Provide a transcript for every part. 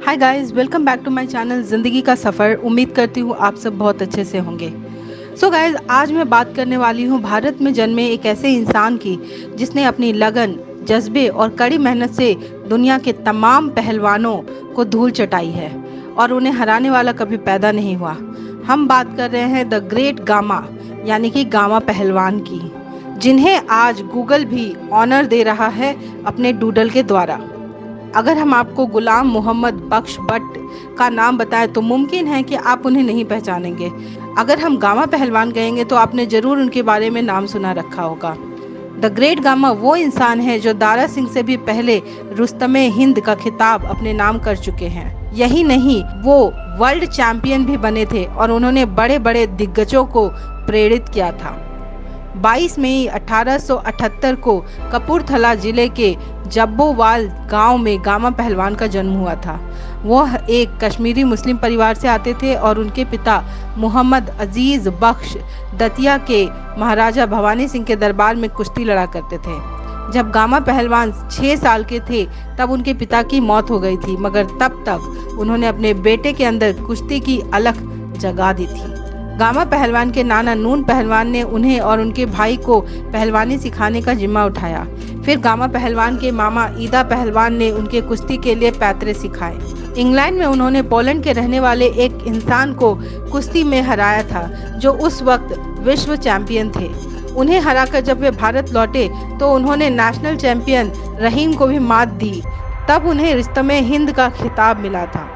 Hi guys, welcome back to my channel ज़िंदगी का सफ़र। उम्मीद करती हूँ आप सब बहुत अच्छे से होंगे। सो गाइस, आज मैं बात करने वाली हूँ भारत में जन्मे एक ऐसे इंसान की जिसने अपनी लगन, जज्बे और कड़ी मेहनत से दुनिया के तमाम पहलवानों को धूल चटाई है और उन्हें हराने वाला कभी पैदा नहीं हुआ। हम बात कर रहे हैं द ग्रेट गामा यानी कि गामा पहलवान की, जिन्हें आज गूगल भी ऑनर दे रहा है अपने डूडल के द्वारा। अगर हम आपको गुलाम मोहम्मद बख्श बट का नाम बताएं तो मुमकिन है कि आप उन्हें नहीं पहचानेंगे। अगर हम गामा पहलवान कहेंगे तो आपने ज़रूर उनके बारे में नाम सुना रखा होगा। द ग्रेट गामा वो इंसान है जो दारा सिंह से भी पहले रुस्तमे हिंद का खिताब अपने नाम कर चुके हैं। यही नहीं, वो वर्ल्ड चैंपियन भी बने थे और उन्होंने बड़े बड़े दिग्गजों को प्रेरित किया था। 22 मई 1878 को कपूरथला जिले के जब्बोवाल गांव में गामा पहलवान का जन्म हुआ था। वह एक कश्मीरी मुस्लिम परिवार से आते थे और उनके पिता मोहम्मद अजीज बख्श दतिया के महाराजा भवानी सिंह के दरबार में कुश्ती लड़ा करते थे। जब गामा पहलवान 6 साल के थे तब उनके पिता की मौत हो गई थी, मगर तब तक उन्होंने अपने बेटे के अंदर कुश्ती की अलख जगा दी थी। गामा पहलवान के नाना नून पहलवान ने उन्हें और उनके भाई को पहलवानी सिखाने का जिम्मा उठाया। फिर गामा पहलवान के मामा ईदा पहलवान ने उनके कुश्ती के लिए पैतरे सिखाए। इंग्लैंड में उन्होंने पोलैंड के रहने वाले एक इंसान को कुश्ती में हराया था जो उस वक्त विश्व चैंपियन थे। उन्हें हराकर जब वे भारत लौटे तो उन्होंने नेशनल चैंपियन रहीम को भी मात दी। तब उन्हें रुस्तमे हिंद का खिताब मिला था।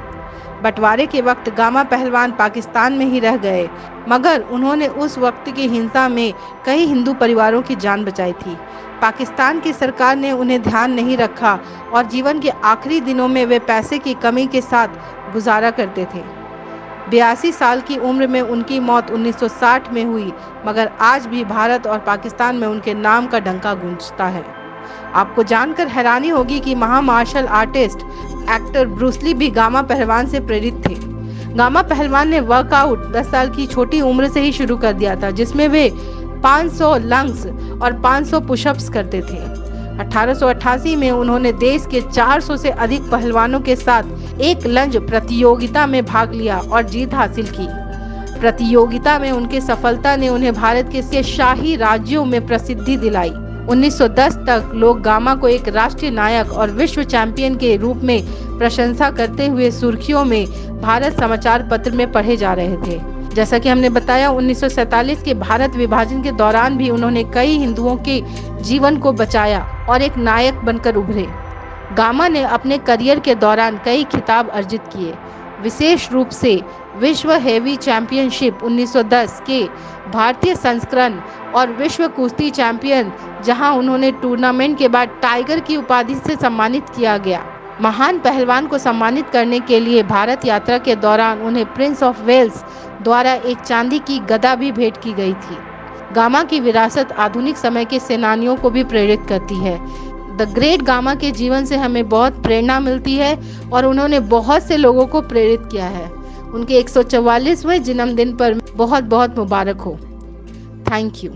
बंटवारे के वक्त गामा पहलवान पाकिस्तान में ही रह गए, मगर उन्होंने उस वक्त की हिंसा में कई हिंदू परिवारों की जान बचाई थी। पाकिस्तान की सरकार ने उन्हें ध्यान नहीं रखा और जीवन के आखिरी दिनों में वे पैसे की कमी के साथ गुजारा करते थे। 82 साल की उम्र में उनकी मौत 1960 में हुई, मगर आज भी भारत और पाकिस्तान में उनके नाम का डंका गूंजता है। आपको जानकर हैरानी होगी कि martial artist actor Bruce Lee भी गामा पहलवान से प्रेरित थे। गामा पहलवान ने वर्कआउट 10 साल की छोटी उम्र से ही शुरू कर दिया था, जिसमें वे 500 लंग्स और 500 पुशअप्स करते थे। 1888 में उन्होंने देश के 400 से अधिक पहलवानों के साथ एक लंज प्रतियोगिता में भाग लिया और जीत हासिल की। प्रतियोगिता में उनकी सफलता ने उन्हें भारत के शाही राज्यों में प्रसिद्धि दिलाई। 1910 तक लोग गामा को एक राष्ट्रीय नायक और विश्व चैंपियन के रूप में प्रशंसा करते हुए सुर्खियों में भारत समाचार पत्र में पढ़े जा रहे थे। जैसा कि हमने बताया, 1947 के भारत विभाजन के दौरान भी उन्होंने कई हिंदुओं के जीवन को बचाया और एक नायक बनकर उभरे। गामा ने अपने करियर के दौरान कई खिताब अर्जित किए, विशेष रूप से विश्व हेवी चैंपियनशिप 1910 के भारतीय संस्करण और विश्व कुश्ती चैंपियन, जहां उन्होंने टूर्नामेंट के बाद टाइगर की उपाधि से सम्मानित किया गया। महान पहलवान को सम्मानित करने के लिए भारत यात्रा के दौरान उन्हें प्रिंस ऑफ वेल्स द्वारा एक चांदी की गदा भी भेंट की गई थी। गामा की विरासत आधुनिक समय के सेनानियों को भी प्रेरित करती है। द ग्रेट गामा के जीवन से हमें बहुत प्रेरणा मिलती है और उन्होंने बहुत से लोगों को प्रेरित किया है। उनके 144वें जन्मदिन पर बहुत बहुत मुबारक हो। Thank you.